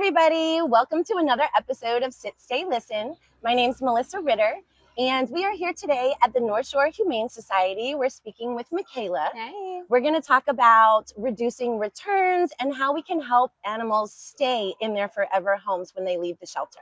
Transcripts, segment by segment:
everybody. Welcome to another episode of Sit, Stay, Listen. My name's Melissa Ritter, and we are here today at the Northshore Humane Society. We're speaking with Mikayla. Hey. We're going to talk about reducing returns and how we can help animals stay in their forever homes when they leave the shelter.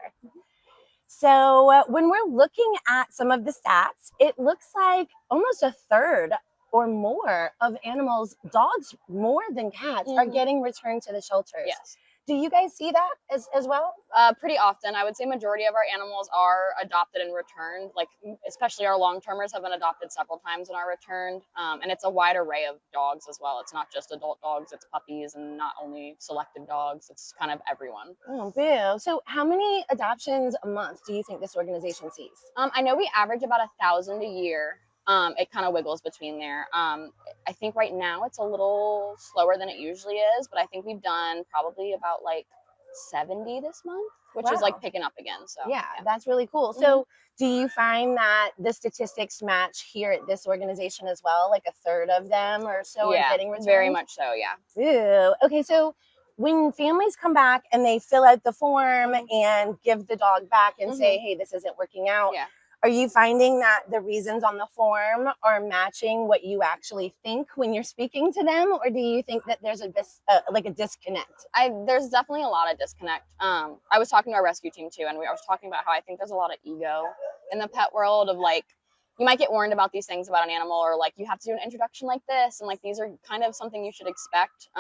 So when we're looking at some of the stats, it looks like almost a third or more of animals, dogs more than cats, are getting returned to the shelters. Yes. Do you guys see that as well? Pretty often. I would say majority of our animals are adopted and returned. Like, especially our long-termers have been adopted several times and are returned. And it's a wide array of dogs as well. It's not just adult dogs, it's puppies and not only selected dogs. It's kind of everyone. Oh, boo. So how many adoptions a month do you think this organization sees? I know we average about 1,000 a year. It kind of wiggles between there. I think right now it's a little slower than it usually is, but I think we've done probably about like 70 this month, which is like picking up again. So yeah, that's really cool. So do you find that the statistics match here at this organization as well? Like a third of them or so are getting returned? Very much so, yeah. Ooh. Okay, so when families come back and they fill out the form and give the dog back and say, hey, this isn't working out, are you finding that the reasons on the form are matching what you actually think when you're speaking to them? Or do you think that there's a disconnect? There's definitely a lot of disconnect. I was talking to our rescue team too, and I was talking about how I think there's a lot of ego in the pet world of like, you might get warned about these things about an animal, or like you have to do an introduction like this, and like these are kind of something you should expect.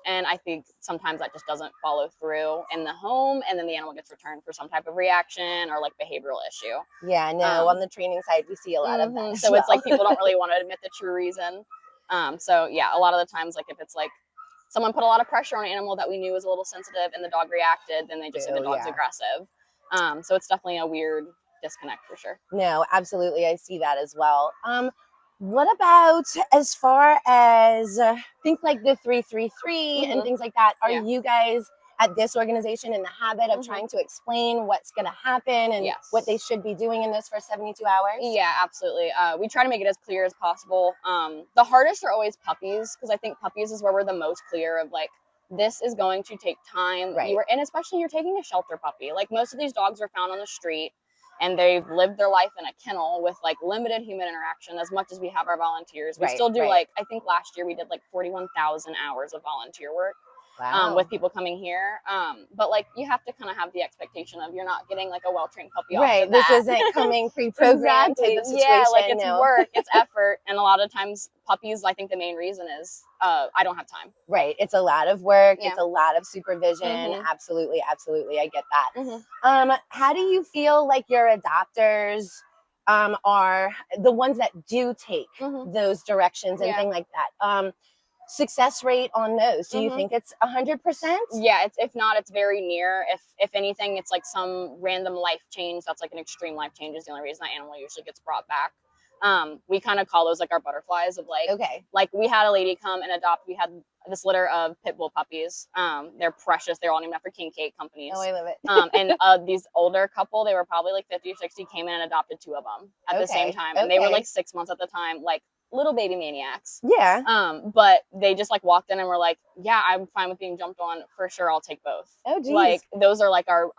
And I think sometimes that just doesn't follow through in the home, and then the animal gets returned for some type of reaction or like behavioral issue. Yeah, no, on the training side, we see a lot of that. So it's like people don't really want to admit the true reason. So yeah, a lot of the times, like if it's like someone put a lot of pressure on an animal that we knew was a little sensitive and the dog reacted, then they just say the dog's aggressive. So it's definitely a weird disconnect for sure. No, absolutely. I see that as well. What about as far as think like the 333 and things like that? Are you guys at this organization in the habit of trying to explain what's going to happen and what they should be doing in this first 72 hours? Yeah, absolutely. We try to make it as clear as possible. The hardest are always puppies, because I think puppies is where we're the most clear of like, this is going to take time. Right. And especially you're taking a shelter puppy. Like most of these dogs are found on the street, and they've lived their life in a kennel with like limited human interaction. As much as we have our volunteers, we still do like, I think last year we did like 41,000 hours of volunteer work. Wow. With people coming here. But like you have to kind of have the expectation of you're not getting like a well-trained puppy off the bat. This isn't coming pre-programmed type of situation. Yeah, like it's work, it's effort. And a lot of times puppies, I think the main reason is I don't have time. Right. It's a lot of work. It's a lot of supervision. Absolutely. Absolutely. I get that. How do you feel like your adopters are the ones that do take those directions and things like that? Success rate on those, do you think it's 100%? Yeah, if not, it's very near. If anything, it's like some random life change that's like an extreme life change is the only reason that animal usually gets brought back. We kind of call those like our butterflies of like, like we had a lady come and adopt. We had this litter of pit bull puppies. They're precious. They're all named after king cake companies. Oh, I love it. And these older couple, they were probably like 50 or 60, came in and adopted 2 of them at the same time. And they were like 6 months at the time, like little baby maniacs. Yeah. But they just like walked in and were like, yeah, I'm fine with being jumped on for sure. I'll take both. Oh, geez. Like those are like our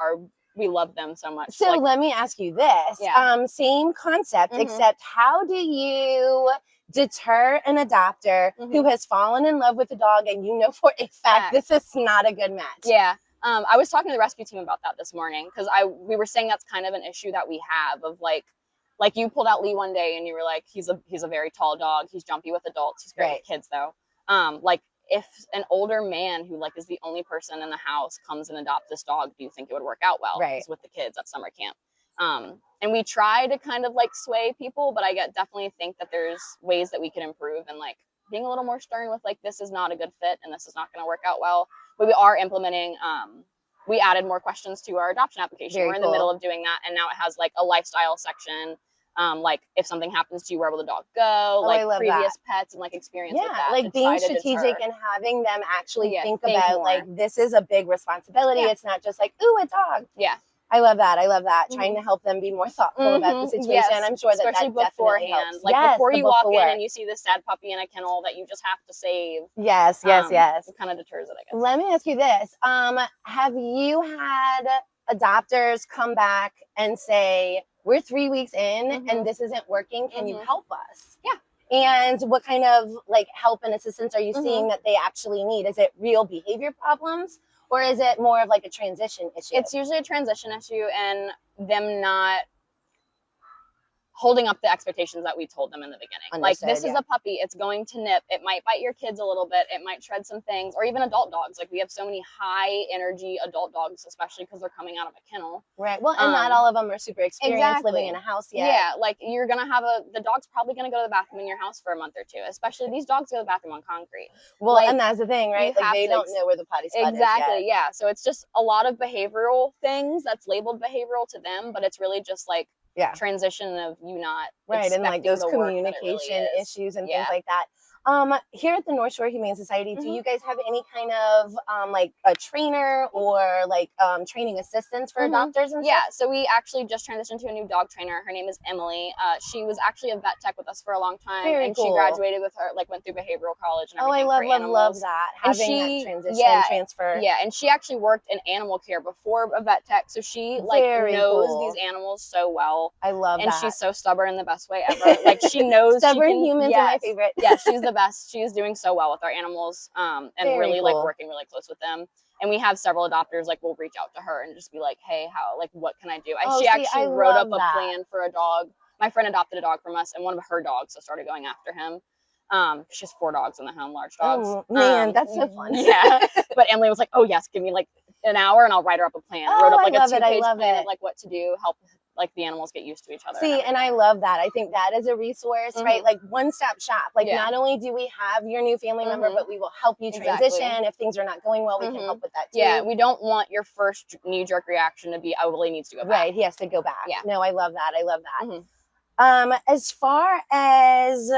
we love them so much. So like, let me ask you this. Same concept, except how do you deter an adopter who has fallen in love with a dog and you know for a fact this is not a good match? Yeah. I was talking to the rescue team about that this morning, because we were saying that's kind of an issue that we have of like you pulled out Lee one day and you were like, he's a very tall dog. He's jumpy with adults. He's great with kids though. Like if an older man who like is the only person in the house comes and adopts this dog, do you think it would work out well? Right. With the kids at summer camp. And we try to kind of like sway people, but I definitely think that there's ways that we can improve and like being a little more stern with like, this is not a good fit and this is not going to work out well. But we are implementing, we added more questions to our adoption application. We're in the middle of doing that. And now it has like a lifestyle section. Like if something happens to you, where will the dog go? Like previous pets and like experience with that. Like being strategic and having them actually think about like, this is a big responsibility. It's not just like, ooh, a dog. Yeah. I love that. I love that. Trying to help them be more thoughtful about the situation. Yes. I'm sure that especially that definitely beforehand. helps. Like yes, before the you walk in before. and you see this sad puppy in a kennel that you just have to save. Yes, yes, yes. It kind of deters it, I guess. Let me ask you this. Have you had adopters come back and say, we're 3 weeks in and this isn't working, can you help us? Yeah. And what kind of like help and assistance are you seeing that they actually need? Is it real behavior problems or is it more of like a transition issue? It's usually a transition issue and them not holding up the expectations that we told them in the beginning. Understood, like this is a puppy, it's going to nip, it might bite your kids a little bit, it might shred some things, or even adult dogs. Like we have so many high energy adult dogs, especially because they're coming out of a kennel. Right. Well, and not all of them are super experienced living in a house yet. Yeah, like you're gonna have the dog's probably gonna go to the bathroom in your house for a month or two, especially these dogs go to the bathroom on concrete. Well, like, and that's the thing, right? Like they don't know where the potty spot is yet. Yeah. So it's just a lot of behavioral things that's labeled behavioral to them, but it's really just like transition of you not and like those communication issues and things like that. Here at the Northshore Humane Society, do you guys have any kind of like a trainer or like training assistants for adopters and stuff? So we actually just transitioned to a new dog trainer. Her name is Emily. She was actually a vet tech with us for a long time. Very and cool. She graduated with her, like went through behavioral college and everything. Love that. Having that transition, transfer. Yeah, and she actually worked in animal care before a vet tech, so she like knows these animals so well. I love that. And she's so stubborn in the best way ever. Like she knows stubborn humans are my favorite. Yeah, she's the best. She is doing so well with our animals, and really like working really close with them. And we have several adopters, like we'll reach out to her and just be like, hey, how, like, what can I do? She actually wrote up a plan for a dog. My friend adopted a dog from us, and one of her dogs started going after him. She has 4 dogs in the home, large dogs. Oh man, that's so fun. Yeah. But Emily was like, oh yes, give me like an hour and I'll write her up a plan. Wrote up like a 2-page plan of like what to do, help like the animals get used to each other. See, and I love that. I think that is a resource, right? Like one-stop shop. Like not only do we have your new family member, but we will help you transition. If things are not going well, we can help with that too. Yeah, we don't want your first knee-jerk reaction to be, oh, well, he needs to go back. Right, he has to go back. Yeah. No, I love that. I love that. As far as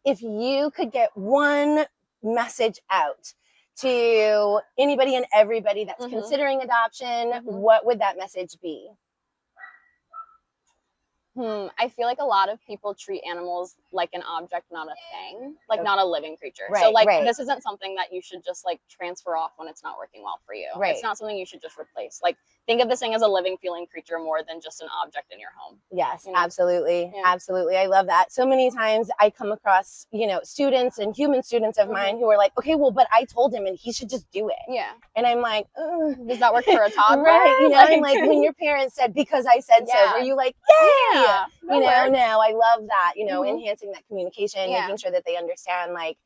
if you could get one message out to anybody and everybody that's considering adoption, what would that message be? I feel like a lot of people treat animals like an object, not a thing, like not a living creature. So like this isn't something that you should just like transfer off when it's not working well for you. It's not something you should just replace. Like think of this thing as a living, feeling creature more than just an object in your home. Yes, you know? Absolutely. Yeah. Absolutely. I love that. So many times I come across, you know, students and human students of mine who are like, okay, well, but I told him and he should just do it. Yeah. And I'm like, does that work for a toddler? Right. You know, I'm like, when your parents said, because I said so, were you like, yay? Yeah, you know, no, I love that, you know, enhancing that communication, making sure that they understand, like,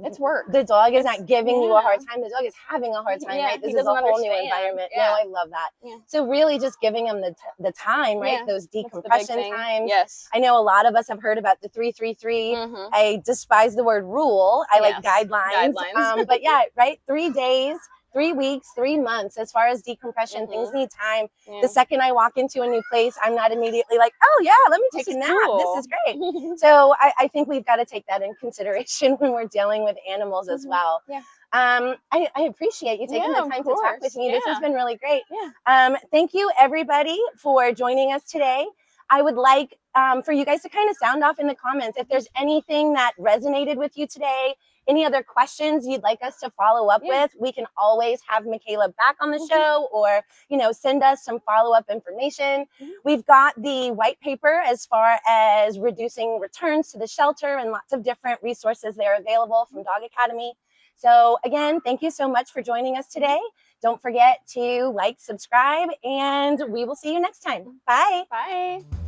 it's work. The dog is not giving you a hard time. The dog is having a hard time, right? This is a whole new environment. No, I love that. So really just giving them the time, right? Those decompression times. Yes. I know a lot of us have heard about the 3-3-3. I despise the word rule. I like guidelines. But yeah, right? 3 days, 3 weeks, 3 months. As far as decompression, things need time. The second I walk into a new place, I'm not immediately like, oh yeah, let me take a nap. This is great. So I think we've got to take that in consideration when we're dealing with animals as well. Yeah. I appreciate you taking the time to talk with me. This has been really great. Yeah. Thank you everybody for joining us today. I would like for you guys to kind of sound off in the comments if there's anything that resonated with you today. Any other questions you'd like us to follow up with, we can always have Mikayla back on the show or, you know, send us some follow-up information. We've got the white paper as far as reducing returns to the shelter and lots of different resources that are available from Dog Academy. So again, thank you so much for joining us today. Don't forget to like, subscribe, and we will see you next time. Bye. Bye.